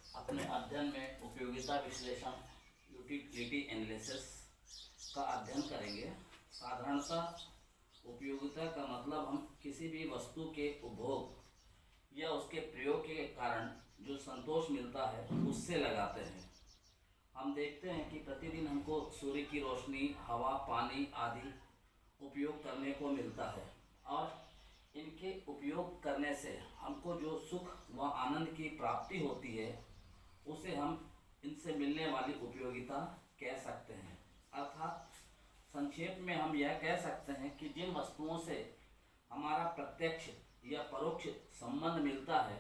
अपने अध्ययन में उपयोगिता विश्लेषण यूटिलिटी एनालिसिस का अध्ययन करेंगे। साधारणतः उपयोगिता का मतलब हम किसी भी वस्तु के उपभोग या उसके प्रयोग के कारण जो संतोष मिलता है उससे लगाते हैं। हम देखते हैं कि प्रतिदिन हमको सूर्य की रोशनी, हवा, पानी आदि उपयोग करने को मिलता है और इनके उपयोग करने से हमको जो सुख व आनंद की प्राप्ति होती है उसे हम इनसे मिलने वाली उपयोगिता कह सकते हैं। अर्थात संक्षेप में हम यह कह सकते हैं कि जिन वस्तुओं से हमारा प्रत्यक्ष या परोक्ष संबंध मिलता है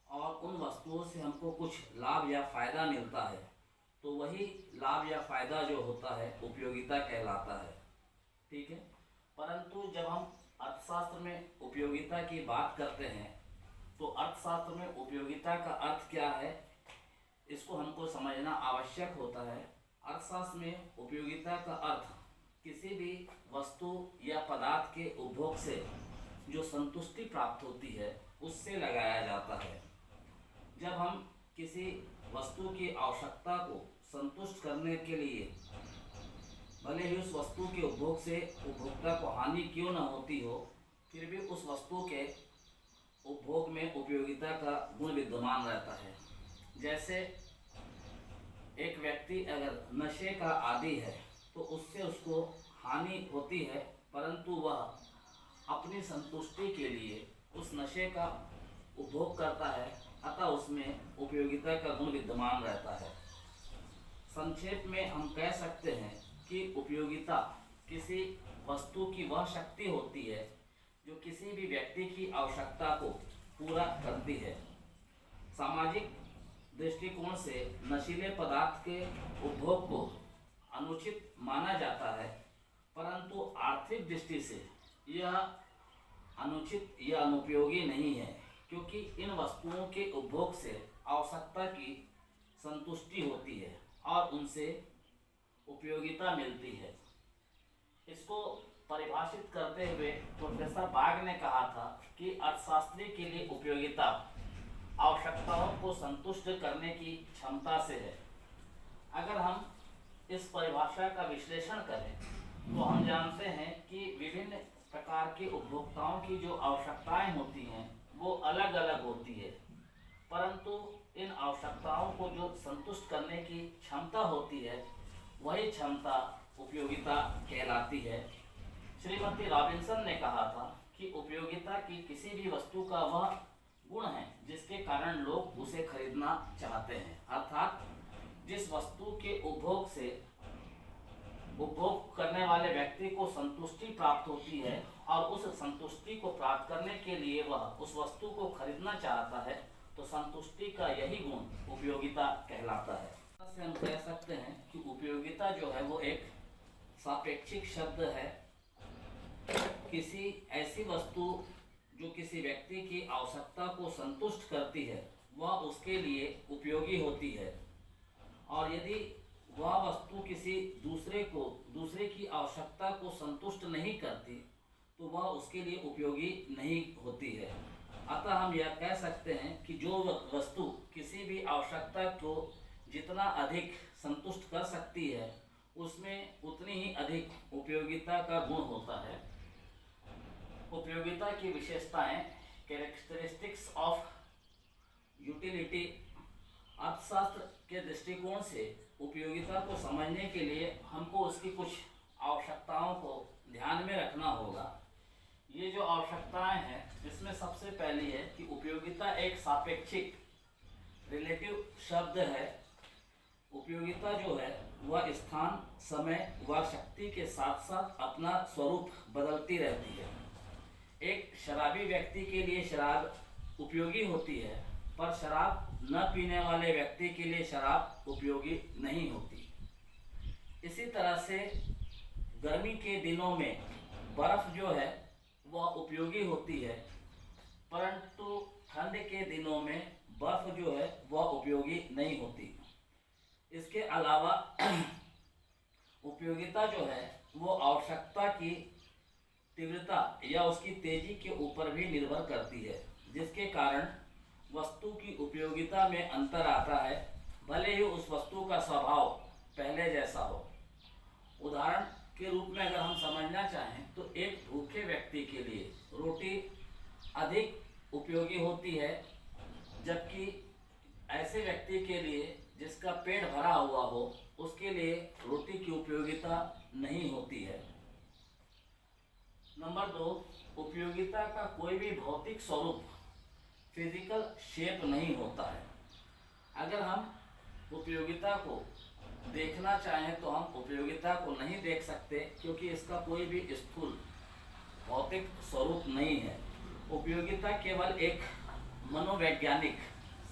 और उन वस्तुओं से हमको कुछ लाभ या फायदा मिलता है तो वही लाभ या फायदा जो होता है उपयोगिता कहलाता है। ठीक है, परंतु जब हम अर्थशास्त्र में उपयोगिता की बात करते हैं तो अर्थशास्त्र में उपयोगिता का अर्थ क्या है इसको हमको समझना आवश्यक होता है। अर्थशास्त्र में उपयोगिता का अर्थ किसी भी वस्तु या पदार्थ के उपभोग से जो संतुष्टि प्राप्त होती है उससे लगाया जाता है। जब हम किसी वस्तु की आवश्यकता को संतुष्ट करने के लिए भले ही उस वस्तु के उपभोग से उपभोक्ता को हानि क्यों न होती हो, फिर भी उस वस्तु के उपभोग में उपयोगिता का गुण विद्यमान रहता है। जैसे एक व्यक्ति अगर नशे का आदी है तो उससे उसको हानि होती है, परंतु वह अपनी संतुष्टि के लिए उस नशे का उपभोग करता है, अतः उसमें उपयोगिता का गुण विद्यमान रहता है। संक्षेप में हम कह सकते हैं कि उपयोगिता किसी वस्तु की वह शक्ति होती है जो किसी भी व्यक्ति की आवश्यकता को पूरा करती है। सामाजिक दृष्टिकोण से नशीले पदार्थ के उपभोग को अनुचित माना जाता है, परंतु आर्थिक दृष्टि से यह अनुचित या अनुपयोगी नहीं है, क्योंकि इन वस्तुओं के उपभोग से आवश्यकता की संतुष्टि होती है और उनसे उपयोगिता मिलती है। इसको परिभाषित करते हुए प्रोफेसर बाग ने कहा था कि अर्थशास्त्री के लिए उपयोगिता आवश्यकताओं को संतुष्ट करने की क्षमता से है। अगर हम इस परिभाषा का विश्लेषण करें तो हम जानते हैं कि विभिन्न प्रकार के उपभोक्ताओं की जो आवश्यकताएं होती हैं वो अलग अलग होती है, परंतु इन आवश्यकताओं को जो संतुष्ट करने की क्षमता होती है वही क्षमता उपयोगिता कहलाती है। श्रीमती रॉबिन्सन ने कहा था कि उपयोगिता की किसी भी वस्तु का वह गुण है जिसके कारण लोग उसे खरीदना चाहते हैं। अर्थात जिस वस्तु के उपभोग से उपभोग करने वाले व्यक्ति को संतुष्टि प्राप्त होती है और उस संतुष्टि को प्राप्त करने के लिए वह उस वस्तु को खरीदना चाहता है, तो संतुष्टि का यही गुण उपयोगिता कहलाता है। से हम कह सकते हैं कि उपयोगिता जो है वो एक सापेक्षिक शब्द है। किसी ऐसी वस्तु जो किसी व्यक्ति की आवश्यकता को संतुष्ट करती है वह उसके लिए उपयोगी होती है, और यदि वह वस्तु किसी दूसरे की आवश्यकता को संतुष्ट नहीं करती तो वह उसके लिए उपयोगी नहीं होती है। अतः हम यह कह सकते हैं कि जो वस्तु किसी भी आवश्यकता को जितना अधिक संतुष्ट कर सकती है उसमें उतनी ही अधिक उपयोगिता का गुण होता है। उपयोगिता की विशेषताएं, कैरेक्टरिस्टिक्स ऑफ यूटिलिटी। अर्थशास्त्र के दृष्टिकोण से उपयोगिता को समझने के लिए हमको उसकी कुछ आवश्यकताओं को ध्यान में रखना होगा। ये जो आवश्यकताएं हैं इसमें सबसे पहली है कि उपयोगिता एक सापेक्षिक रिलेटिव शब्द है। उपयोगिता जो है वह स्थान, समय व शक्ति के साथ साथ अपना स्वरूप बदलती रहती है। एक शराबी व्यक्ति के लिए शराब उपयोगी होती है, पर शराब न पीने वाले व्यक्ति के लिए शराब उपयोगी नहीं होती। इसी तरह से गर्मी के दिनों में बर्फ़ जो है वह उपयोगी होती है, परंतु ठंड के दिनों में बर्फ़ जो है वह उपयोगी नहीं होती। इसके अलावा उपयोगिता जो है वो आवश्यकता की तीव्रता या उसकी तेजी के ऊपर भी निर्भर करती है, जिसके कारण वस्तु की उपयोगिता उपयोगिता में अंतर आता है, भले ही उस वस्तु का स्वभाव पहले जैसा हो। उदाहरण के रूप में अगर हम समझना चाहें तो एक भूखे व्यक्ति के लिए रोटी अधिक उपयोगी होती है, जबकि ऐसे व्यक्ति के लिए जिसका पेट भरा हुआ हो उसके लिए रोटी की उपयोगिता नहीं होती है। नंबर 2, उपयोगिता का कोई भी भौतिक स्वरूप फिजिकल शेप नहीं होता है। अगर हम उपयोगिता को देखना चाहें तो हम उपयोगिता को नहीं देख सकते, क्योंकि इसका कोई भी स्थूल भौतिक स्वरूप नहीं है। उपयोगिता केवल एक मनोवैज्ञानिक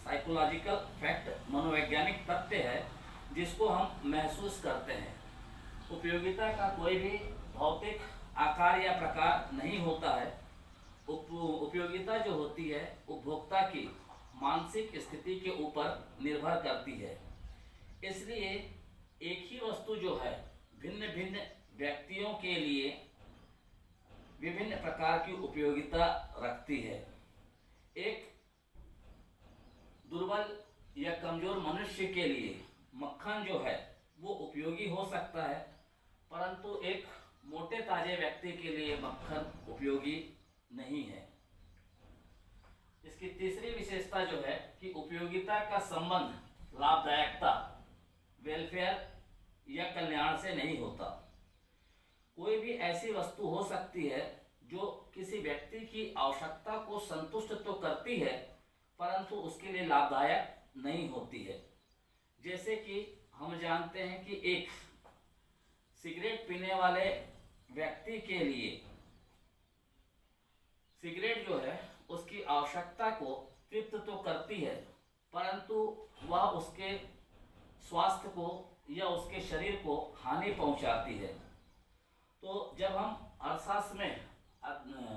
साइकोलॉजिकल फैक्ट, मनोवैज्ञानिक तथ्य है जिसको हम महसूस करते हैं। उपयोगिता का कोई भी भौतिक आकार या प्रकार नहीं होता है। उपयोगिता जो होती है उपभोक्ता की मानसिक स्थिति के ऊपर निर्भर करती है। इसलिए एक ही वस्तु जो है भिन्न भिन्न व्यक्तियों के लिए विभिन्न प्रकार की उपयोगिता रखती है। एक दुर्बल या कमजोर मनुष्य के लिए मक्खन जो है वो उपयोगी हो सकता है, परंतु एक मोटे ताजे व्यक्ति के लिए मक्खन उपयोगी नहीं है। इसकी तीसरी विशेषता जो है कि उपयोगिता का संबंध लाभदायकता, वेलफेयर या कल्याण से नहीं होता। कोई भी ऐसी वस्तु हो सकती है जो किसी व्यक्ति की आवश्यकता को संतुष्ट तो करती है, परंतु उसके लिए लाभदायक नहीं होती है। जैसे कि हम जानते हैं कि एक सिगरेट पीने वाले व्यक्ति के लिए सिगरेट जो है उसकी आवश्यकता को तृप्त तो करती है, परंतु वह उसके स्वास्थ्य को या उसके शरीर को हानि पहुंचाती है। तो जब हम अर्थशास्त्र में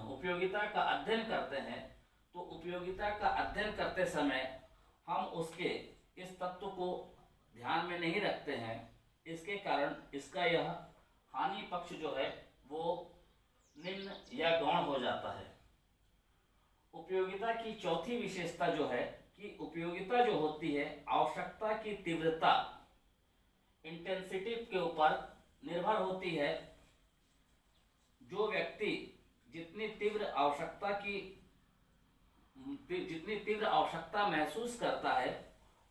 उपयोगिता का अध्ययन करते हैं तो उपयोगिता का अध्ययन करते समय हम उसके इस तत्व को ध्यान में नहीं रखते हैं। इसके कारण इसका यह हानि पक्ष जो है वो निम्न या गौण हो जाता है। उपयोगिता की चौथी विशेषता जो है कि उपयोगिता जो होती है आवश्यकता की तीव्रता, इंटेंसिटी के ऊपर निर्भर होती है। जो व्यक्ति जितनी तीव्र आवश्यकता महसूस करता है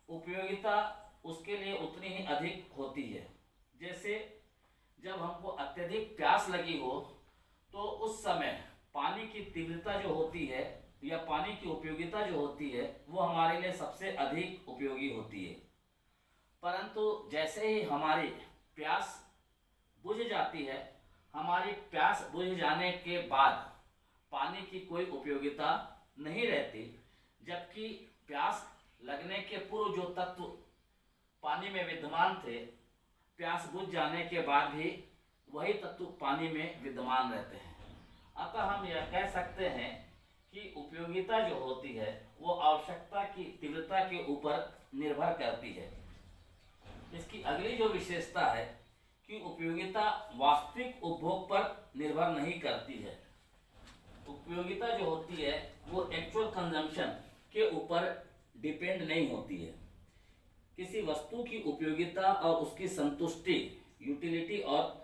उपयोगिता उसके लिए उतनी ही अधिक होती है। जैसे जब हमको अत्यधिक प्यास लगी हो तो उस समय पानी की तीव्रता जो होती है या पानी की उपयोगिता जो होती है वो हमारे लिए सबसे अधिक उपयोगी होती है। परंतु जैसे ही हमारी प्यास बुझ जाती है, हमारी प्यास बुझ जाने के बाद पानी की कोई उपयोगिता नहीं रहती, जबकि प्यास लगने के पूर्व जो तत्व पानी में विद्यमान थे, प्यास बुझ जाने के बाद भी वही तत्व पानी में विद्यमान रहते हैं। अतः हम यह कह सकते हैं कि उपयोगिता जो होती है वो आवश्यकता की तीव्रता के ऊपर निर्भर करती है। इसकी अगली जो विशेषता है कि उपयोगिता वास्तविक उपभोग पर निर्भर नहीं करती है। उपयोगिता जो होती है वो एक्चुअल कंजम्पशन के ऊपर डिपेंड नहीं होती है। किसी वस्तु की उपयोगिता और उसकी संतुष्टि, यूटिलिटी और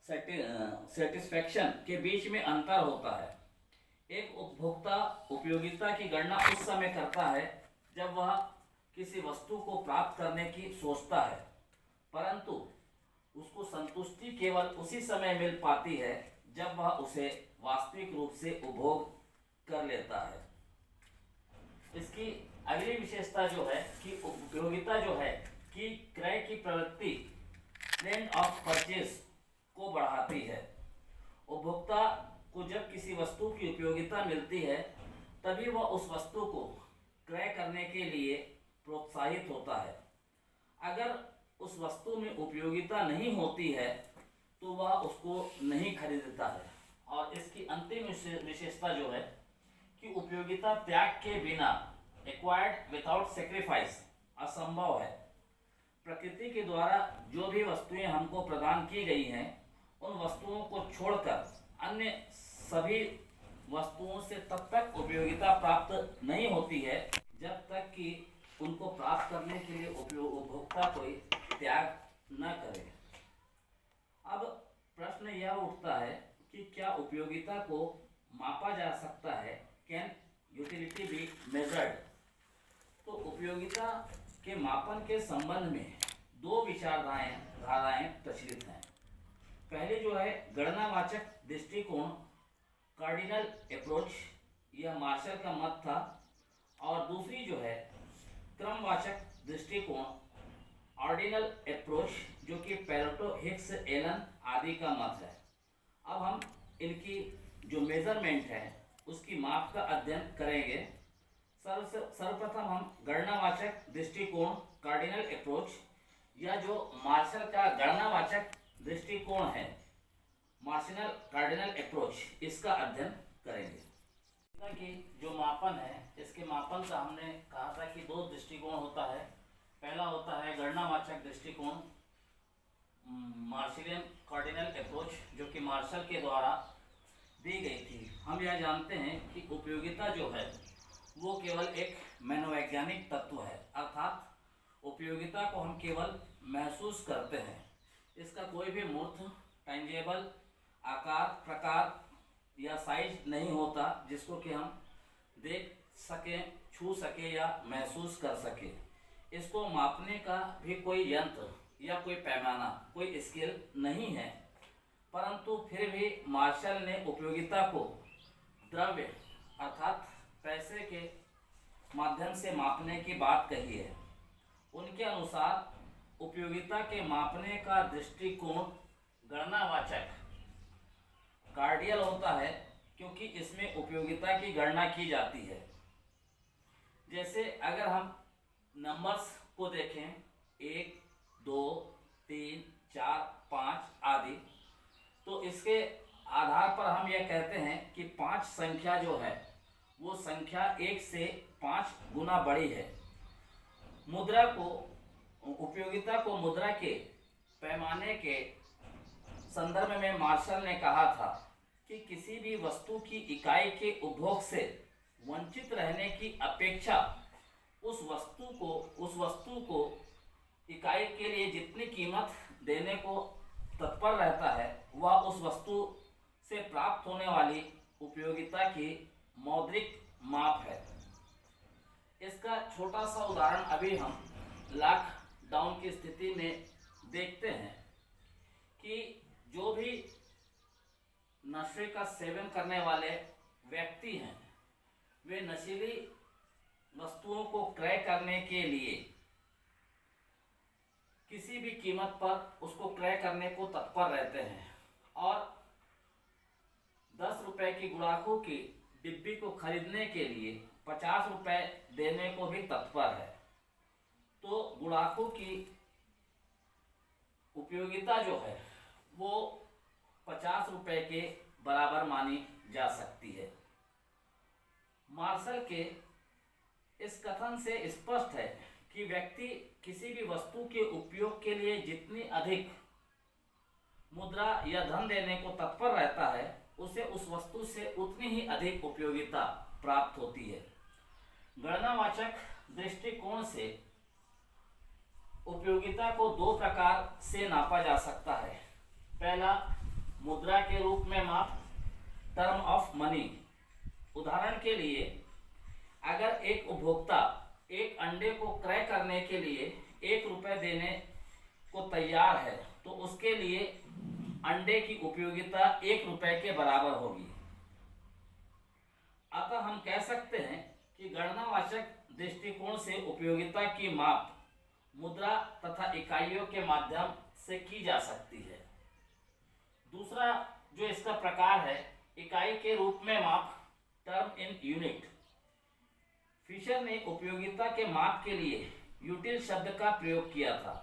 सेटिस्फैक्शन के बीच में अंतर होता है। एक उपभोक्ता उपयोगिता की गणना उस समय करता है जब वह किसी वस्तु को प्राप्त करने की सोचता है, परंतु उसको संतुष्टि केवल उसी समय मिल पाती है जब वह उसे वास्तविक रूप से उपभोग कर लेता है। इसकी अगली विशेषता जो है कि उपयोगिता जो है कि क्रय की प्रवृत्ति, ट्रेंड ऑफ परचेज को बढ़ाती है। उपभोक्ता को जब किसी वस्तु की उपयोगिता मिलती है तभी वह उस वस्तु को क्रय करने के लिए प्रोत्साहित होता है। अगर उस वस्तु में उपयोगिता नहीं होती है तो वह उसको नहीं खरीदता है। और इसकी अंतिम विशेषता जो है कि उपयोगिता त्याग के बिना, एक्वायर्ड विदाउट सेक्रीफाइस, असंभव है। प्रकृति के द्वारा जो भी वस्तुएं हमको प्रदान की गई हैं उन वस्तुओं को छोड़कर अन्य सभी वस्तुओं से तब तक उपयोगिता प्राप्त नहीं होती है जब तक कि उनको प्राप्त करने के लिए उपभोक्ता कोई त्याग न करे। अब प्रश्न यह उठता है कि क्या उपयोगिता को मापा जा सकता है? Can utility be measured? तो उपयोगिता के मापन के संबंध में दो धाराएं प्रचलित हैं। पहले जो है गणनावाचक दृष्टिकोण, कार्डिनल अप्रोच, यह मार्शल का मत था, और दूसरी जो है क्रमवाचक दृष्टिकोण, ऑर्डिनल अप्रोच, जो कि पेरेटो, हिक्स, एलन आदि का मत है। अब हम इनकी जो मेजरमेंट है उसकी माप का अध्ययन करेंगे। सर्वप्रथम हम गणनावाचक दृष्टिकोण, कार्डिनल अप्रोच, या जो मार्शल का गणनावाचक दृष्टिकोण है, मार्शल कार्डिनल अप्रोच, इसका अध्ययन करेंगे। कि जो मापन है, इसके मापन का हमने कहा था कि दो दृष्टिकोण होता है। पहला होता है गणनावाचक दृष्टिकोण, मार्शलियन कार्डिनल अप्रोच, जो कि मार्शल के द्वारा दी गई थी। हम यह जानते हैं कि उपयोगिता जो है वो केवल एक मनोवैज्ञानिक तत्व है, अर्थात उपयोगिता को हम केवल महसूस करते हैं। इसका कोई भी मूर्त, टेंजेबल आकार, प्रकार या साइज नहीं होता जिसको कि हम देख सकें, छू सके या महसूस कर सके। इसको मापने का भी कोई यंत्र या कोई पैमाना, कोई स्केल नहीं है, परंतु फिर भी मार्शल ने उपयोगिता को द्रव्य अर्थात पैसे के माध्यम से मापने की बात कही है। उनके अनुसार उपयोगिता के मापने का दृष्टिकोण गणनावाचक, कार्डियल होता है, क्योंकि इसमें उपयोगिता की गणना की जाती है। जैसे अगर हम नंबर्स को देखें, 1, 2, 3, 4, 5 आदि, तो इसके आधार पर हम यह कहते हैं कि 5 संख्या जो है वो संख्या 1 से 5 गुना बड़ी है। मुद्रा को, उपयोगिता को मुद्रा के पैमाने के संदर्भ में मार्शल ने कहा था कि किसी भी वस्तु की इकाई के उपभोग से वंचित रहने की अपेक्षा उस वस्तु को इकाई के लिए जितनी कीमत देने को तत्पर रहता है वह उस वस्तु से प्राप्त होने वाली उपयोगिता की मौद्रिक माप है। इसका छोटा सा उदाहरण अभी हम लॉकडाउन की स्थिति में देखते हैं कि जो भी नशे का सेवन करने वाले व्यक्ति हैं, वे नशीली वस्तुओं को क्रय करने के लिए किसी भी कीमत पर उसको क्रय करने को तत्पर रहते हैं, और 10 रुपए की गुड़ाखू की डिब्बी को खरीदने के लिए 50 रुपए देने को भी तत्पर है। तो गुड़ाखू की उपयोगिता जो है वो 50 रुपए के बराबर मानी जा सकती है। मार्शल के इस कथन से स्पष्ट है कि व्यक्ति किसी भी वस्तु के उपयोग के लिए जितनी अधिक मुद्रा या धन देने को तत्पर रहता है, उसे उस वस्तु से उतनी ही अधिक उपयोगिता प्राप्त होती है। गणनावाचक दृष्टिकोण से उपयोगिता को दो प्रकार से नापा जा सकता है। पहला, मुद्रा के रूप में माप, टर्म ऑफ मनी। उदाहरण के लिए, अगर एक उपभोक्ता एक अंडे को क्रय करने के लिए 1 रुपए देने को तैयार है, तो उसके लिए अंडे की उपयोगिता 1 रुपए के बराबर होगी। अतः हम कह सकते हैं कि गणनावाचक दृष्टिकोण से उपयोगिता की माप मुद्रा तथा इकाइयों के माध्यम से की जा सकती है। दूसरा जो इसका प्रकार है, इकाई के रूप में माप, टर्म इन यूनिट। फिशर ने उपयोगिता के माप के लिए यूटिल शब्द का प्रयोग किया था।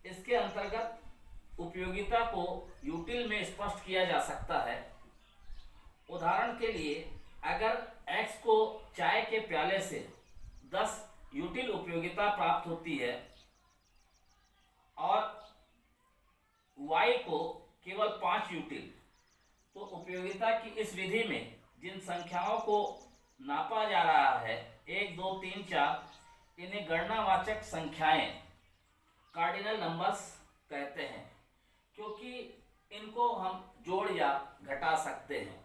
इसके अंतर्गत उपयोगिता को यूटिल में स्पष्ट किया जा सकता है। उदाहरण के लिए, अगर x को चाय के प्याले से 10 यूटिल उपयोगिता प्राप्त होती है और y को केवल 5 यूटिल, तो उपयोगिता की इस विधि में जिन संख्याओं को नापा जा रहा है 1 2 3 4, इन्हें गणनावाचक संख्याएं कार्डिनल नंबर्स कहते हैं, क्योंकि इनको हम जोड़ या घटा सकते हैं।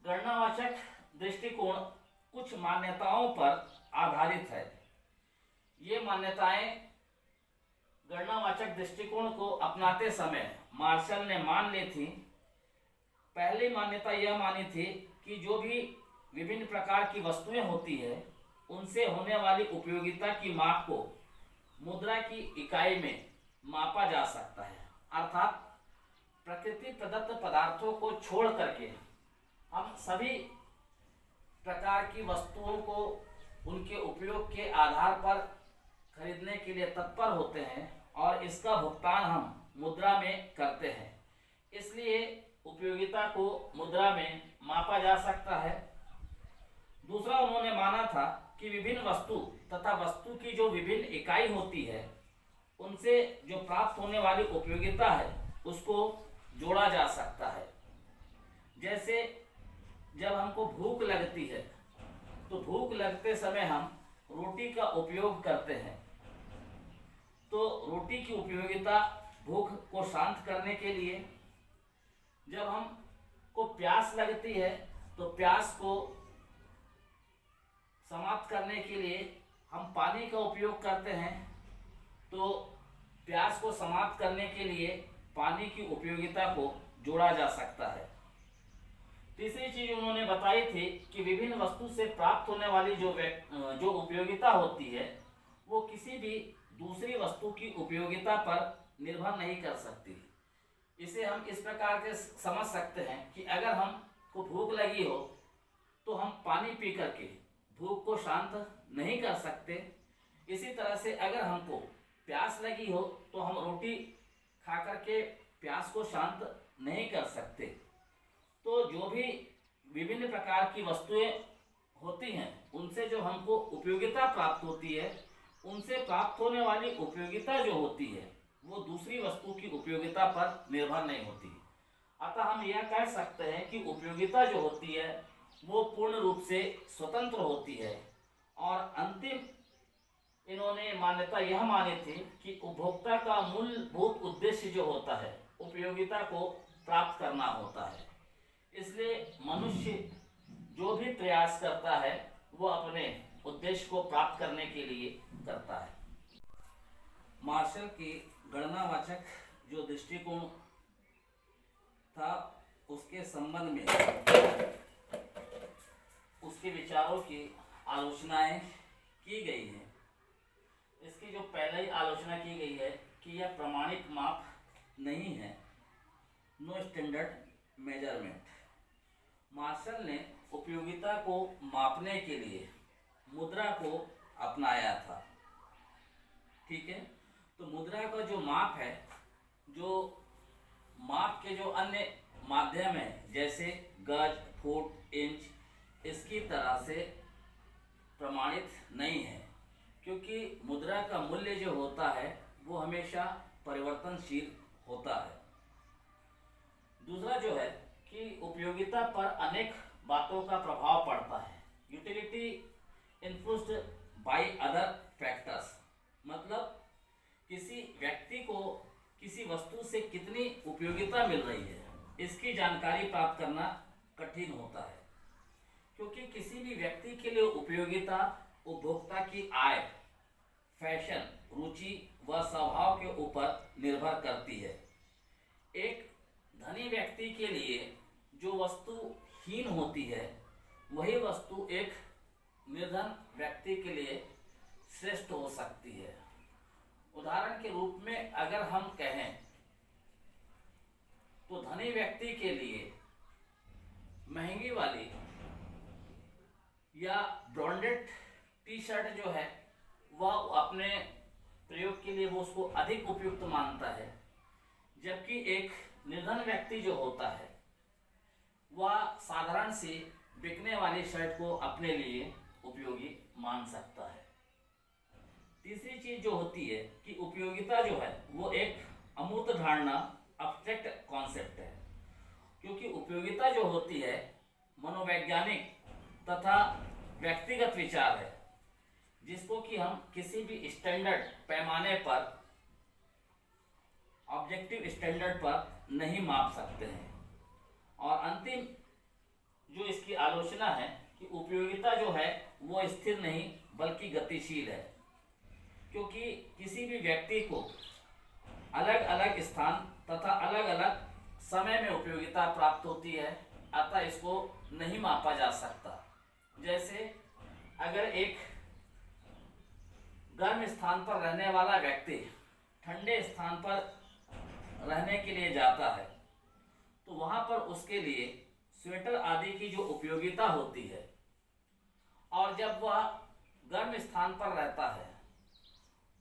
गणनावाचक दृष्टिकोण कुछ मान्यताओं पर आधारित है। ये मान्यताएं गणनावाचक दृष्टिकोण को अपनाते समय मार्शल ने मान ली थी। पहली मान्यता यह मानी थी कि जो भी विभिन्न प्रकार की वस्तुएं होती है उनसे होने वाली उपयोगिता की माप को मुद्रा की इकाई में मापा जा सकता है। अर्थात प्रकृति प्रदत्त पदार्थों को छोड़ करके हम सभी प्रकार की वस्तुओं को उनके उपयोग के आधार पर खरीदने के लिए तत्पर होते हैं और इसका भुगतान हम मुद्रा में करते हैं। इसलिए उपयोगिता को मुद्रा में मापा जा सकता है। दूसरा, उन्होंने माना था कि विभिन्न वस्तु तथा वस्तु की जो विभिन्न इकाई होती है उनसे जो प्राप्त होने वाली उपयोगिता है उसको जोड़ा जा सकता है। जैसे जब हमको भूख लगती है तो भूख लगते समय हम रोटी का उपयोग करते हैं, तो रोटी की उपयोगिता भूख को शांत करने के लिए। जब हमको प्यास लगती है तो प्यास को समाप्त करने के लिए हम पानी का उपयोग करते हैं, तो प्यास को समाप्त करने के लिए पानी की उपयोगिता को जोड़ा जा सकता है। तीसरी चीज उन्होंने बताई थी कि विभिन्न वस्तु से प्राप्त होने वाली जो उपयोगिता होती है वो किसी भी दूसरी वस्तु की उपयोगिता पर निर्भर नहीं कर सकती। इसे हम इस प्रकार के समझ सकते हैं कि अगर हमको भूख लगी हो तो हम पानी पी करके भूख को शांत नहीं कर सकते। इसी तरह से अगर हमको प्यास लगी हो तो हम रोटी खा करके प्यास को शांत नहीं कर सकते। तो जो भी विभिन्न प्रकार की वस्तुएं होती हैं उनसे जो हमको उपयोगिता प्राप्त होती है, उनसे प्राप्त होने वाली उपयोगिता जो होती है वो दूसरी वस्तु की उपयोगिता पर निर्भर नहीं होती। अतः हम यह कह सकते हैं कि उपयोगिता जो होती है वो पूर्ण रूप से स्वतंत्र होती है। और अंतिम इन्होंने मान्यता यह मानी थी कि उपभोक्ता का मूलभूत उद्देश्य जो होता है उपयोगिता को प्राप्त करना होता है। इसलिए मनुष्य जो भी प्रयास करता है वो अपने उद्देश्य को प्राप्त करने के लिए करता है। मार्शल की गणनावाचक जो दृष्टिकोण था उसके संबंध में उसके विचारों की आलोचनाएं की गई हैं। इसकी जो पहले ही आलोचना की गई है कि यह प्रमाणित माप नहीं है, नो स्टैंडर्ड मेजरमेंट। मार्शल ने उपयोगिता को मापने के लिए मुद्रा को अपनाया था। ठीक है, तो मुद्रा का जो माप है, जो माप के जो अन्य माध्यम है जैसे गज, फुट, इंच, इसकी तरह से प्रमाणित नहीं है, क्योंकि मुद्रा का मूल्य जो होता है वो हमेशा परिवर्तनशील होता है। दूसरा जो है कि उपयोगिता पर अनेक बातों का प्रभाव पड़ता है। Utility influenced by other factors, मतलब किसी व्यक्ति को किसी वस्तु से कितनी उपयोगिता मिल रही है इसकी जानकारी प्राप्त करना कठिन होता है, क्योंकि किसी भी व्यक्ति के लिए उपयोगिता उपभोक्ता की आय, फैशन, रुचि व स्वभाव के ऊपर निर्भर करती है। एक धनी व्यक्ति के लिए जो वस्तु हीन होती है वही वस्तु एक निर्धन व्यक्ति के लिए श्रेष्ठ हो सकती है। उदाहरण के रूप में अगर हम कहें तो धनी व्यक्ति के लिए महंगी वाली या ब्रांडेड टी शर्ट जो है वह अपने प्रयोग के लिए वो उसको अधिक उपयुक्त मानता है, जबकि एक निर्धन व्यक्ति जो होता है वह साधारण सी बिकने वाली शर्ट को अपने लिए उपयोगी मान सकता है। तीसरी चीज जो होती है कि उपयोगिता जो है वो एक अमूर्त धारणा, अब्स्ट्रैक्ट कॉन्सेप्ट है। क्योंकि उपयोगिता जो होती है मनोवैज्ञानिक तथा व्यक्तिगत विचार है, जिसको कि हम किसी भी स्टैंडर्ड पैमाने पर, ऑब्जेक्टिव स्टैंडर्ड पर नहीं माप सकते हैं। और अंतिम जो इसकी आलोचना है कि उपयोगिता जो है वो स्थिर नहीं बल्कि गतिशील है, क्योंकि किसी भी व्यक्ति को अलग अलग स्थान तथा अलग अलग समय में उपयोगिता प्राप्त होती है, अतः इसको नहीं मापा जा सकता। जैसे अगर एक गर्म स्थान पर रहने वाला व्यक्ति ठंडे स्थान पर रहने के लिए जाता है, तो वहां पर उसके लिए स्वेटर आदि की जो उपयोगिता होती है, और जब वह गर्म स्थान पर रहता है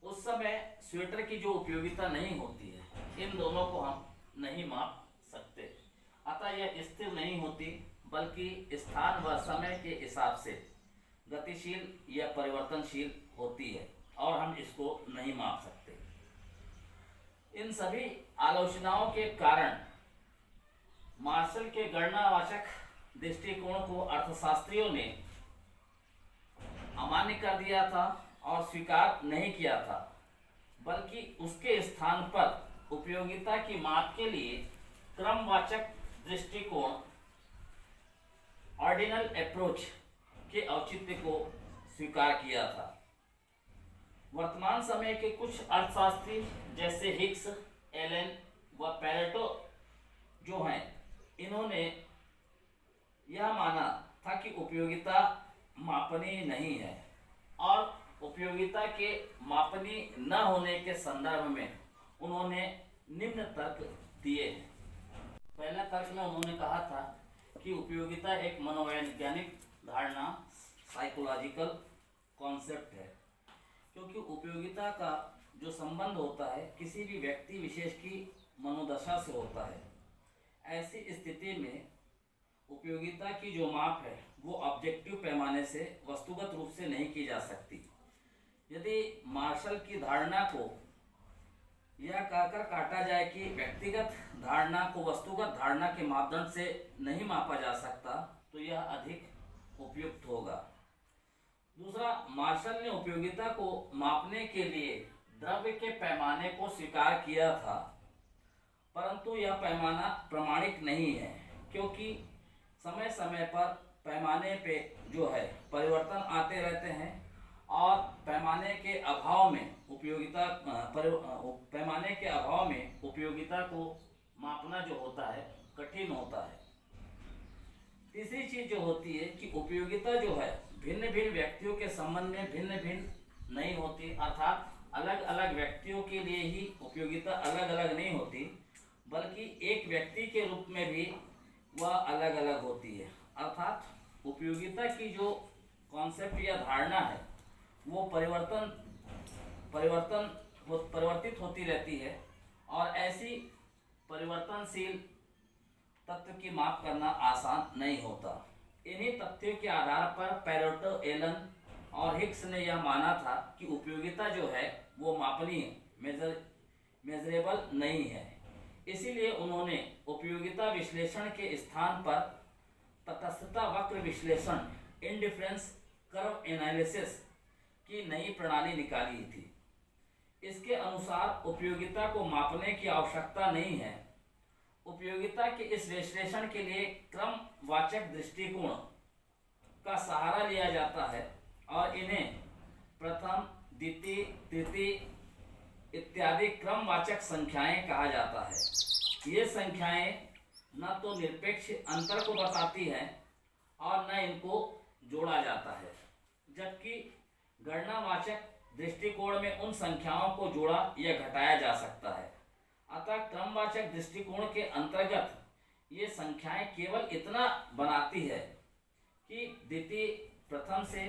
उस समय स्वेटर की जो उपयोगिता नहीं होती है, इन दोनों को हम नहीं माप सकते। अतः यह स्थिर नहीं होती बल्कि स्थान व समय के हिसाब से गतिशील या परिवर्तनशील होती है, और हम इसको नहीं माप सकते। इन सभी आलोचनाओं के कारण मार्शल के गणनावाचक दृष्टिकोण को अर्थशास्त्रियों ने अमान्य कर दिया था और स्वीकार नहीं किया था, बल्कि उसके स्थान पर उपयोगिता की माप के लिए क्रमवाचक दृष्टिकोण, ऑर्डिनल अप्रोच के औचित्य को स्वीकार किया था। वर्तमान समय के कुछ अर्थशास्त्री जैसे हिग्स, एलन व पेरेटो जो हैं, इन्होंने यह माना था कि उपयोगिता मापनीय नहीं है, और उपयोगिता के मापनीय न होने के संदर्भ में उन्होंने निम्न तर्क दिए हैं। पहला तर्क में उन्होंने कहा था कि उपयोगिता एक मनोवैज्ञानिक धारणा, साइकोलॉजिकल कॉन्सेप्ट है, क्योंकि उपयोगिता का जो संबंध होता है किसी भी व्यक्ति विशेष की मनोदशा से होता है। ऐसी स्थिति में उपयोगिता की जो माप है वो ऑब्जेक्टिव पैमाने से वस्तुगत रूप से नहीं की जा सकती। यदि मार्शल की धारणा को यह कहकर काटा जाए कि व्यक्तिगत धारणा को वस्तुगत धारणा के मापदंड से नहीं मापा जा सकता, तो यह अधिक उपयुक्त होगा। दूसरा, मार्शल ने उपयोगिता को मापने के लिए द्रव्य के पैमाने को स्वीकार किया था, परंतु यह पैमाना प्रमाणिक नहीं है, क्योंकि समय समय पर पैमाने पे जो है परिवर्तन आते रहते हैं, और पैमाने के अभाव में उपयोगिता को मापना जो होता है कठिन होता है। तीसरी चीज जो होती है कि उपयोगिता जो है भिन्न भिन्न व्यक्तियों के संबंध में भिन्न भिन्न नहीं होती, अर्थात अलग अलग व्यक्तियों के लिए ही उपयोगिता अलग अलग नहीं होती, बल्कि एक व्यक्ति के रूप में भी वह अलग अलग होती है। अर्थात उपयोगिता की जो कॉन्सेप्ट या धारणा है वो परिवर्तित होती रहती है, और ऐसी परिवर्तनशील तत्व की माप करना आसान नहीं होता। इन्हीं तथ्यों के आधार पर पेरेटो, एलन और हिग्स ने यह माना था कि उपयोगिता जो है वो मापनीय, मेजरेबल नहीं है। इसीलिए उन्होंने उपयोगिता विश्लेषण के स्थान पर तटस्थता वक्र विश्लेषण, इंडिफरेंस कर्व एनालिसिस की नई प्रणाली निकाली थी। इसके अनुसार उपयोगिता को मापने की आवश्यकता नहीं है। उपयोगिता के इस विश्लेषण के लिए क्रमवाचक दृष्टिकोण का सहारा लिया जाता है, और इन्हें प्रथम, द्वितीय, तृतीय इत्यादि क्रमवाचक संख्याएं कहा जाता है। ये संख्याएं न तो निरपेक्ष अंतर को बताती हैं और न इनको जोड़ा जाता है, जबकि गणनावाचक दृष्टिकोण में उन संख्याओं को जोड़ा या घटाया जा सकता है। अतः क्रमवाचक दृष्टिकोण के अंतर्गत ये संख्याएं केवल इतना बनाती है कि द्वितीय प्रथम से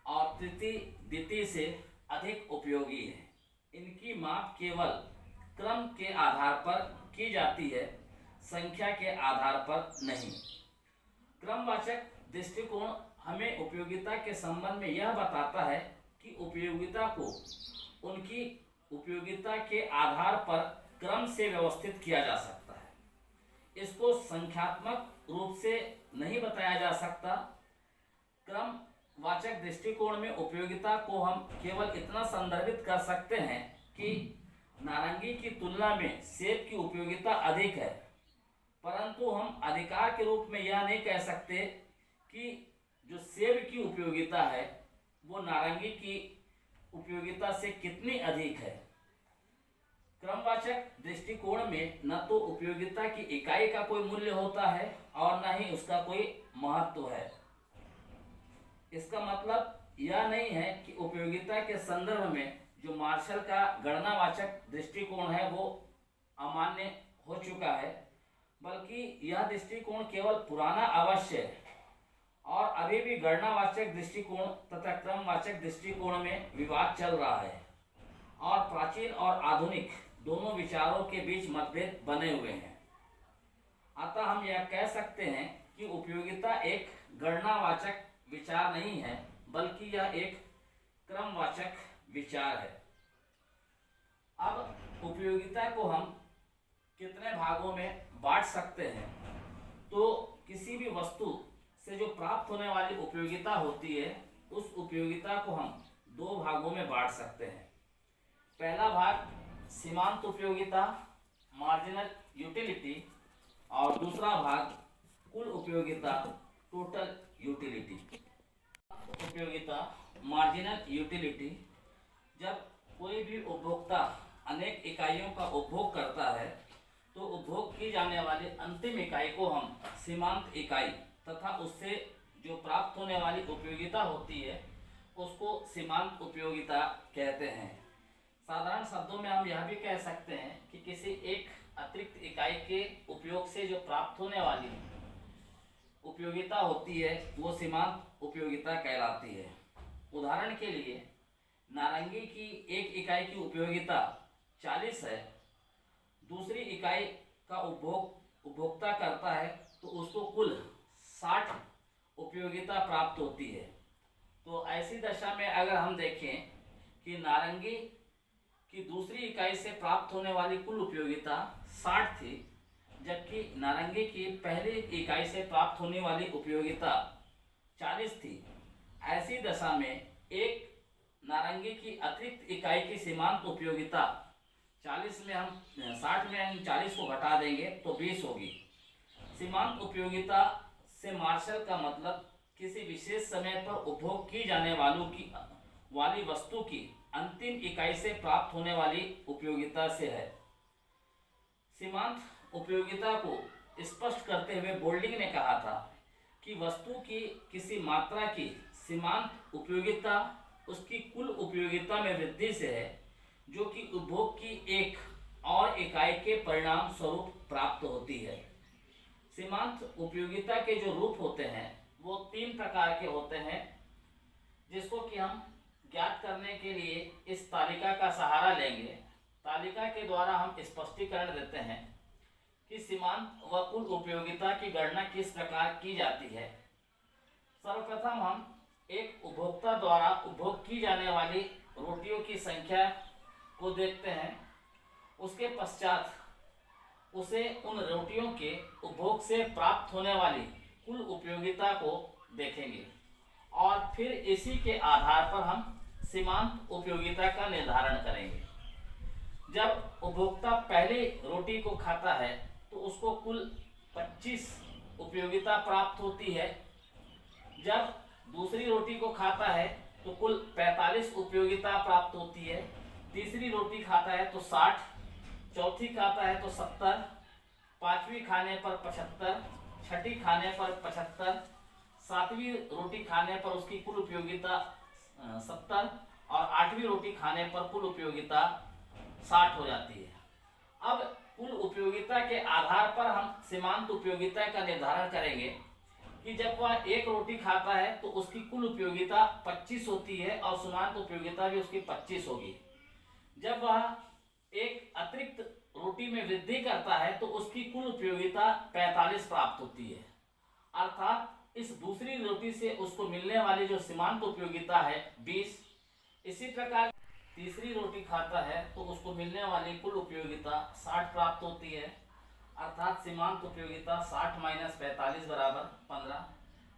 और तृतीय द्वितीय से अधिक उपयोगी है। इनकी माप केवल क्रम के आधार पर की जाती है, संख्या के आधार पर नहीं। क्रमवाचक दृष्टिकोण हमें उपयोगिता के संबंध में यह बताता है कि उपयोगिता को उनकी उपयोगिता के आधार पर क्रम से व्यवस्थित किया जा सकता है। इसको संख्यात्मक रूप से नहीं बताया जा सकता। क्रमवाचक दृष्टिकोण में उपयोगिता को हम केवल इतना संदर्भित कर सकते हैं कि नारंगी की तुलना में सेब की उपयोगिता अधिक है, परंतु हम अधिकार के रूप में यह नहीं कह सकते कि जो सेब की उपयोगिता है वो नारंगी की उपयोगिता से कितनी अधिक है। क्रमवाचक दृष्टिकोण में न तो उपयोगिता की इकाई का कोई मूल्य होता है और न ही उसका कोई महत्व है। इसका मतलब यह नहीं है कि उपयोगिता के संदर्भ में जो मार्शल का गणनावाचक दृष्टिकोण है वो अमान्य हो चुका है, बल्कि यह दृष्टिकोण केवल पुराना अवश्य है और अभी भी गणनावाचक दृष्टिकोण तथा क्रमवाचक दृष्टिकोण में विवाद चल रहा है और प्राचीन और आधुनिक दोनों विचारों के बीच मतभेद बने हुए हैं। अतः हम यह कह सकते हैं कि उपयोगिता एक गणनावाचक विचार नहीं है, बल्कि यह एक क्रमवाचक विचार है। अब उपयोगिता को हम कितने भागों में बांट सकते हैं? तो किसी भी वस्तु से जो प्राप्त होने वाली उपयोगिता होती है उस उपयोगिता को हम दो भागों में बांट सकते हैं। पहला भाग सीमांत उपयोगिता, मार्जिनल यूटिलिटी, और दूसरा भाग कुल उपयोगिता, टोटल यूटिलिटी। उपयोगिता, मार्जिनल यूटिलिटी, जब कोई भी उपभोक्ता अनेक इकाइयों का उपभोग करता है तो उपभोग की जाने वाली अंतिम इकाई को हम सीमांत इकाई तथा उससे जो प्राप्त होने वाली उपयोगिता होती है उसको सीमांत उपयोगिता कहते हैं। साधारण शब्दों में हम यह भी कह सकते हैं कि किसी एक अतिरिक्त इकाई के उपयोग से जो प्राप्त होने वाली उपयोगिता होती है वो सीमांत उपयोगिता कहलाती है। उदाहरण के लिए नारंगी की एक इकाई की उपयोगिता 40 है, दूसरी इकाई का उपभोक्ता करता है तो उसको कुल 60 उपयोगिता प्राप्त होती है। तो ऐसी दशा में अगर हम देखें कि नारंगी की दूसरी इकाई से प्राप्त होने वाली कुल उपयोगिता 60 थी, जबकि नारंगी की पहली इकाई से प्राप्त होने वाली उपयोगिता 40 थी। ऐसी दशा में एक नारंगी की अतिरिक्त इकाई की सीमांत उपयोगिता 40 में हम 60 में हम 40 को घटा देंगे तो 20 होगी। सीमांत उपयोगिता से मार्शल का मतलब किसी विशेष समय पर उपभोग की जाने वाली वस्तु की अंतिम इकाई से प्राप्त होने वाली उपयोगिता से है। सीमांत उपयोगिता को स्पष्ट करते हुए बोल्डिंग ने कहा था कि वस्तु की किसी मात्रा की सीमांत उपयोगिता उसकी कुल उपयोगिता में वृद्धि से है, जो कि उपभोग की एक और इकाई के परिणाम स्वरूप प्राप्त होती है। सीमांत उपयोगिता के जो रूप होते हैं वो 3 प्रकार के होते हैं, जिसको कि हम ज्ञात करने के लिए इस तालिका का सहारा लेंगे। तालिका के द्वारा हम स्पष्टीकरण देते हैं कि सीमांत व कुल उपयोगिता की गणना किस प्रकार की जाती है। सर्वप्रथम हम एक उपभोक्ता द्वारा उपभोग की जाने वाली रोटियों की संख्या को देखते हैं। उसके पश्चात उसे उन रोटियों के उपभोग से प्राप्त होने वाली कुल उपयोगिता को देखेंगे और फिर इसी के आधार पर हम सीमांत उपयोगिता का निर्धारण करेंगे। जब उपभोक्ता पहली रोटी को खाता है तो उसको कुल 25 उपयोगिता प्राप्त होती है। जब दूसरी रोटी को खाता है तो कुल 45 उपयोगिता प्राप्त होती है। तीसरी रोटी खाता है तो 60, चौथी खाता है तो 70, पांचवी खाने पर 75, छठी खाने पर 75, सातवीं रोटी खाने पर उसकी कुल उपयोगिता 70 और आठवीं रोटी खाने पर कुल उपयोगिता 60 हो जाती है। अब कुल उपयोगिता के आधार पर हम सीमांत उपयोगिता का निर्धारण करेंगे कि जब वह एक रोटी खाता है तो उसकी कुल उपयोगिता 25 होती है और सीमांत उपयोगिता भी उसकी 25 होगी। जब वह एक अतिरिक्त रोटी में वृद्धि करता है तो उसकी कुल उपयोगिता 45 प्राप्त होती है। अर्थात इस दूसरी रोटी से उसको मिलने वाली जो सीमांत उपयोगिता है 20। इसी प्रकार तीसरी रोटी खाता है तो उसको मिलने वाली कुल उपयोगिता 60 प्राप्त होती है अर्थात सीमांत उपयोगिता 60 माइनस 45 बराबर 15।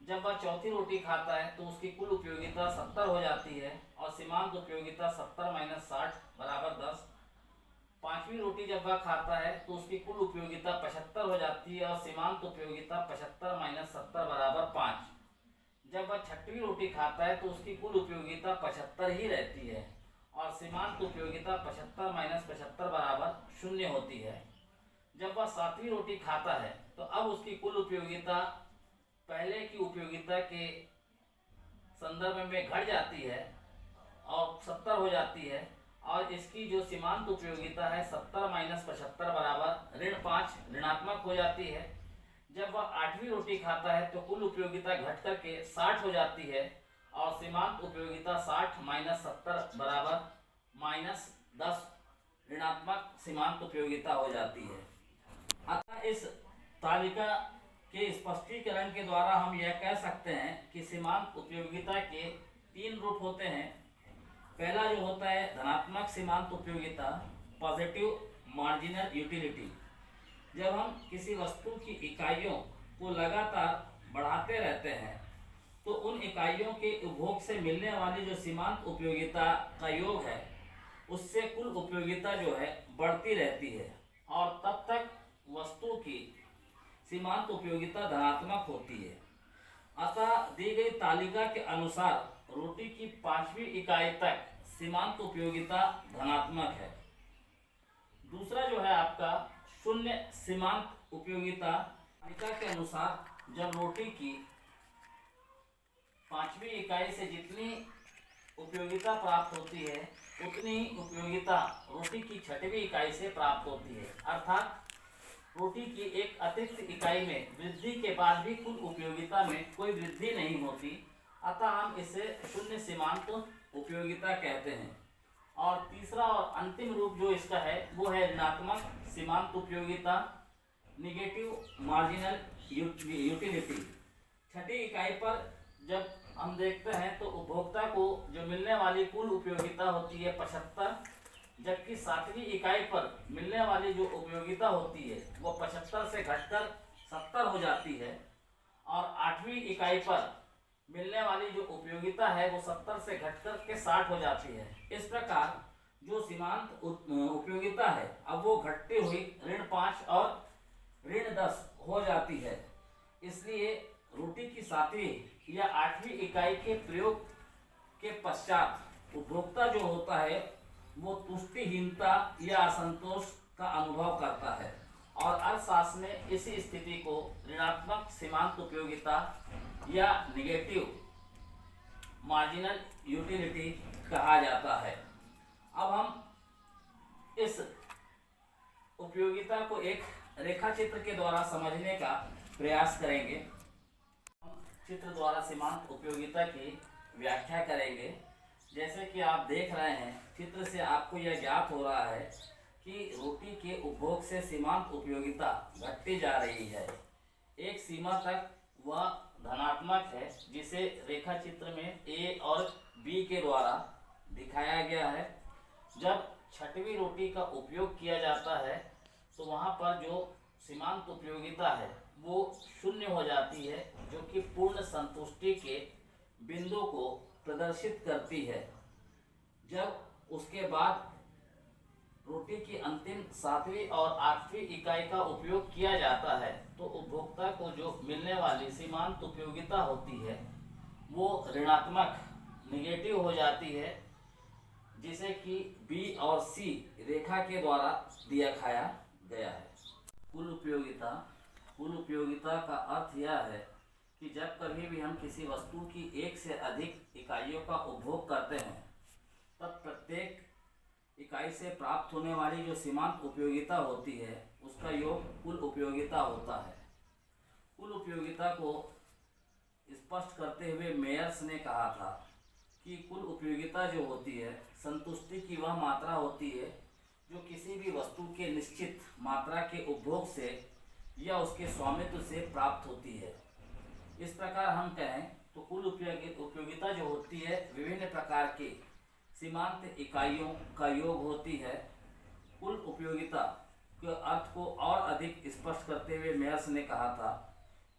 जब वह चौथी रोटी खाता है तो उसकी कुल उपयोगिता 70 हो जाती है और सीमांत उपयोगिता 70 माइनस 60 बराबर 10। पांचवी रोटी जब वह खाता है तो उसकी कुल उपयोगिता 75 हो जाती है और सीमांत उपयोगिता 75 माइनस 70 बराबर 5। जब वह छठवीं रोटी खाता है तो उसकी कुल उपयोगिता 75 ही रहती है और सीमांत उपयोगिता 75 माइनस 75 बराबर 0 होती है। जब वह सातवीं रोटी खाता है तो अब उसकी कुल उपयोगिता पहले की उपयोगिता के संदर्भ में घट जाती है और 70 हो जाती है और इसकी जो सीमांत उपयोगिता है 70 माइनस 75 बराबर -5 ऋणात्मक हो जाती है। जब वह आठवीं रोटी खाता है तो कुल उपयोगिता घट करके 60 हो जाती है और सीमांत उपयोगिता 60 माइनस 70 बराबर -10 ऋणात्मक सीमांत उपयोगिता हो जाती है। अतः इस तालिका के स्पष्टीकरण के द्वारा हम यह कह सकते हैं कि सीमांत उपयोगिता के 3 रूप होते हैं। पहला जो होता है धनात्मक सीमांत उपयोगिता, पॉजिटिव मार्जिनल यूटिलिटी। जब हम किसी वस्तु की इकाइयों को लगातार बढ़ाते रहते हैं तो उन इकाइयों के उपभोग से मिलने वाली जो सीमांत उपयोगिता का योग है उससे कुल उपयोगिता जो है बढ़ती रहती है और तब तक वस्तु की सीमांत उपयोगिता धनात्मक होती है। अतः दी गई तालिका के अनुसार रोटी की पांचवी इकाई तक सीमांत उपयोगिता धनात्मक है। दूसरा जो है आपका शून्य सीमांत उपयोगिता। तालिका के अनुसार जब रोटी की पांचवी इकाई से जितनी उपयोगिता प्राप्त होती है उतनी ही उपयोगिता रोटी की छठवीं इकाई से प्राप्त होती है। अर्थात रोटी की एक अतिरिक्त इकाई में वृद्धि के बाद भी कुल उपयोगिता में कोई वृद्धि नहीं होती, अतः हम इसे शून्य सीमांत उपयोगिता कहते हैं। और तीसरा और अंतिम रूप जो इसका है वो है ऋणात्मक सीमांत उपयोगिता, निगेटिव मार्जिनल यूटिलिटी। छठी इकाई पर जब हम देखते हैं तो उपभोक्ता को जो मिलने वाली कुल उपयोगिता होती है 75, जबकि सातवीं इकाई पर मिलने वाली जो उपयोगिता होती है वो 75 से घटकर 70 हो जाती है और आठवीं इकाई पर मिलने वाली जो उपयोगिता है वो 70 से घटकर के 60 हो जाती है। इस प्रकार जो सीमांत उपयोगिता है अब वो घटती हुई -5 और -10 हो जाती है। इसलिए रोटी की सातवीं या आठवीं इकाई के प्रयोग के पश्चात उपभोक्ता जो होता है वो तुष्टिहीनता या असंतोष का अनुभव करता है और अर्थशास्त्र में इसी स्थिति को ऋणात्मक सीमांत उपयोगिता या निगेटिव मार्जिनल यूटिलिटी कहा जाता है। अब हम इस उपयोगिता को एक रेखा चित्र के द्वारा समझने का प्रयास करेंगे। हम चित्र द्वारा सीमांत उपयोगिता की व्याख्या करेंगे। जैसे कि आप देख रहे हैं चित्र से आपको यह ज्ञात हो रहा है कि रोटी के उपभोग से सीमांत उपयोगिता घटती जा रही है। एक सीमा तक वह धनात्मक है जिसे रेखा चित्र में ए और बी के द्वारा दिखाया गया है। जब छठवीं रोटी का उपयोग किया जाता है तो वहाँ पर जो सीमांत उपयोगिता है वो 0 हो जाती है, जो कि पूर्ण संतुष्टि के बिंदु को प्रदर्शित करती है। जब उसके बाद रोटी की अंतिम सातवीं और आठवीं इकाई का उपयोग किया जाता है तो उपभोक्ता को जो मिलने वाली सीमांत उपयोगिता होती है वो ऋणात्मक निगेटिव हो जाती है, जिसे कि बी और सी रेखा के द्वारा दिखाया गया है। कुल उपयोगिता का अर्थ यह है कि जब कभी भी हम किसी वस्तु की एक से अधिक इकाइयों का उपभोग करते हैं तब प्रत्येक इकाई से प्राप्त होने वाली जो सीमांत उपयोगिता होती है उसका योग कुल उपयोगिता होता है। कुल उपयोगिता को स्पष्ट करते हुए मेयर्स ने कहा था कि कुल उपयोगिता जो होती है संतुष्टि की वह मात्रा होती है जो किसी भी वस्तु के निश्चित मात्रा के उपभोग से या उसके स्वामित्व से प्राप्त होती है। इस प्रकार हम कहें तो कुल उपयोगिता जो होती है विभिन्न प्रकार के सीमांत इकाइयों का योग होती है। कुल उपयोगिता के अर्थ को और अधिक स्पष्ट करते हुए मेयर्स ने कहा था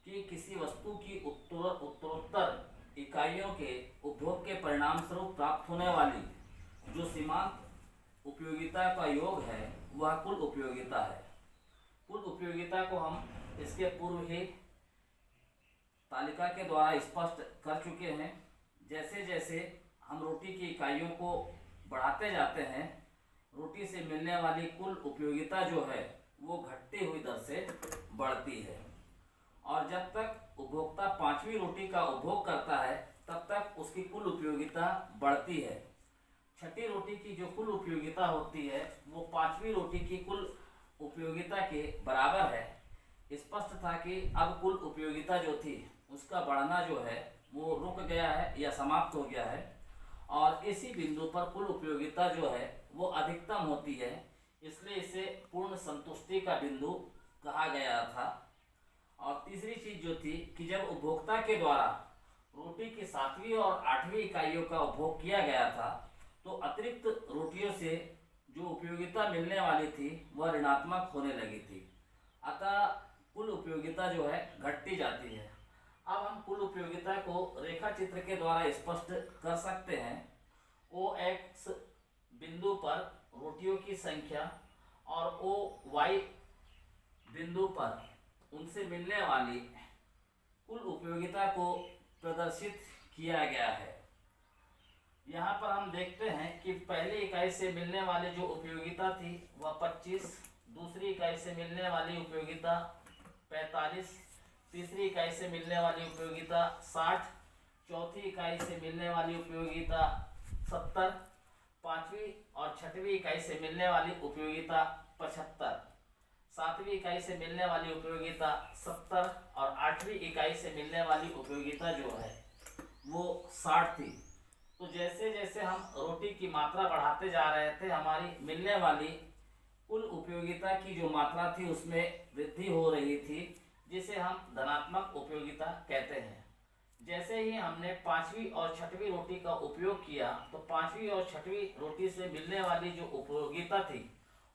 कि किसी वस्तु की उत्तरोत्तर इकाइयों के उपभोग के परिणाम स्वरूप प्राप्त होने वाली जो सीमांत उपयोगिता का योग है वह कुल उपयोगिता है। कुल उपयोगिता को हम इसके पूर्व ही तालिका के द्वारा स्पष्ट कर चुके हैं। जैसे जैसे हम रोटी की इकाइयों को बढ़ाते जाते हैं, रोटी से मिलने वाली कुल उपयोगिता जो है वो घटती हुई दर से बढ़ती है, और जब तक उपभोक्ता पांचवी रोटी का उपभोग करता है तब तक उसकी कुल उपयोगिता बढ़ती है। छठी रोटी की जो कुल उपयोगिता होती है वो पांचवी रोटी की कुल उपयोगिता के बराबर है। स्पष्ट था कि अब कुल उपयोगिता जो थी उसका बढ़ना जो है वो रुक गया है या समाप्त हो गया है, और इसी बिंदु पर कुल उपयोगिता जो है वो अधिकतम होती है, इसलिए इसे पूर्ण संतुष्टि का बिंदु कहा गया था। और तीसरी चीज जो थी कि जब उपभोक्ता के द्वारा रोटी की 7वीं और 8वीं इकाइयों का उपभोग किया गया था तो अतिरिक्त रोटियों से जो उपयोगिता मिलने वाली थी वह ऋणात्मक होने लगी थी, अतः कुल उपयोगिता जो है घटती जाती है। अब हम कुल उपयोगिता को रेखा चित्र के द्वारा स्पष्ट कर सकते हैं। ओ एक्स बिंदु पर रोटियों की संख्या और ओ वाई बिंदु पर उनसे मिलने वाली कुल उपयोगिता को प्रदर्शित किया गया है। यहाँ पर हम देखते हैं कि पहली इकाई से मिलने वाली जो उपयोगिता थी वह 25, दूसरी इकाई से मिलने वाली उपयोगिता 45, तीसरी इकाई से मिलने वाली उपयोगिता 60, चौथी इकाई से मिलने वाली उपयोगिता 70, पांचवी और छठवीं इकाई से मिलने वाली उपयोगिता 75, सातवीं इकाई से मिलने वाली उपयोगिता 70 और आठवीं इकाई से मिलने वाली उपयोगिता जो है वो 60 थी। तो जैसे जैसे हम रोटी की मात्रा बढ़ाते जा रहे थे हमारी मिलने वाली कुल उपयोगिता की जो मात्रा थी उसमें वृद्धि हो रही थी, जिसे हम धनात्मक उपयोगिता कहते हैं। जैसे ही हमने पांचवी और छठवीं रोटी का उपयोग किया तो पांचवी और छठवीं रोटी से मिलने वाली जो उपयोगिता थी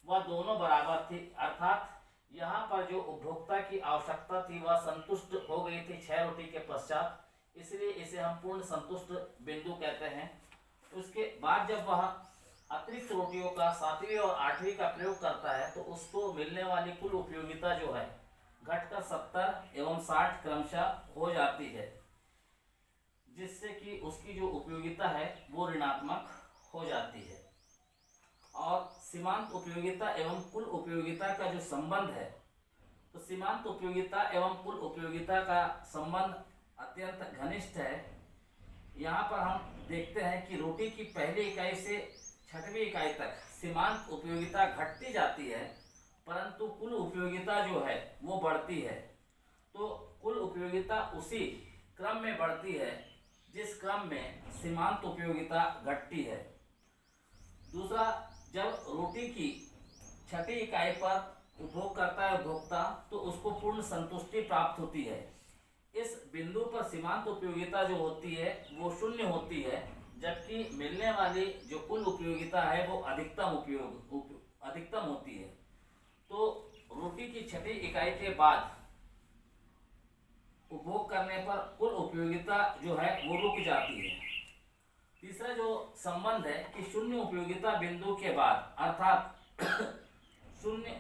वह दोनों बराबर थी, अर्थात यहाँ पर जो उपभोक्ता की आवश्यकता थी वह संतुष्ट हो गई थी 6 रोटी के पश्चात, इसलिए इसे हम पूर्ण संतुष्ट बिंदु कहते हैं। उसके बाद जब वह अतिरिक्त रोटियों का 7वीं और 8वीं का प्रयोग करता है तो उसको मिलने वाली कुल उपयोगिता जो है घटकर 70 एवं 60 क्रमशः हो जाती है, जिससे कि उसकी जो उपयोगिता है वो ऋणात्मक हो जाती है। और सीमांत उपयोगिता एवं कुल उपयोगिता का जो संबंध है, तो सीमांत उपयोगिता एवं कुल उपयोगिता का संबंध अत्यंत घनिष्ठ है। यहाँ पर हम देखते हैं कि रोटी की पहली इकाई से छठवीं इकाई तक सीमांत उपयोगिता घटती जाती है, परंतु कुल उपयोगिता जो है वो बढ़ती है। तो कुल उपयोगिता उसी क्रम में बढ़ती है जिस क्रम में सीमांत उपयोगिता घटती है। दूसरा, जब रोटी की छठी इकाई पर उपभोग करता है उपभोक्ता तो उसको पूर्ण संतुष्टि प्राप्त होती है। इस बिंदु पर सीमांत उपयोगिता जो होती है वो 0 होती है, जबकि मिलने वाली जो कुल उपयोगिता है वो अधिकतम होती है। तो रोटी की छठी इकाई के बाद उपभोग करने पर कुल उपयोगिता जो है वो रुक जाती है। तीसरा जो संबंध है कि 0 उपयोगिता बिंदु के बाद अर्थात 0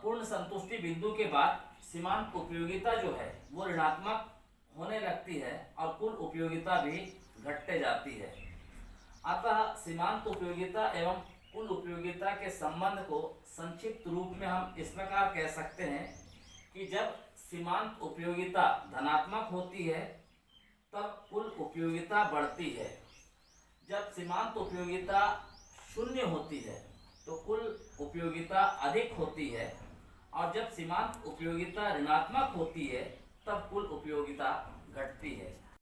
पूर्ण संतुष्टि बिंदु के बाद सीमांत उपयोगिता जो है वो ऋणात्मक होने लगती है और कुल उपयोगिता भी घटते जाती है। अतः सीमांत उपयोगिता एवं कुल उपयोगिता के संबंध को संक्षिप्त रूप में हम इस प्रकार कह सकते हैं कि जब सीमांत उपयोगिता धनात्मक होती है तब कुल उपयोगिता बढ़ती है। जब सीमांत उपयोगिता 0 होती है तो कुल उपयोगिता अधिक होती है, और जब सीमांत उपयोगिता ऋणात्मक होती है तब कुल उपयोगिता घटती है।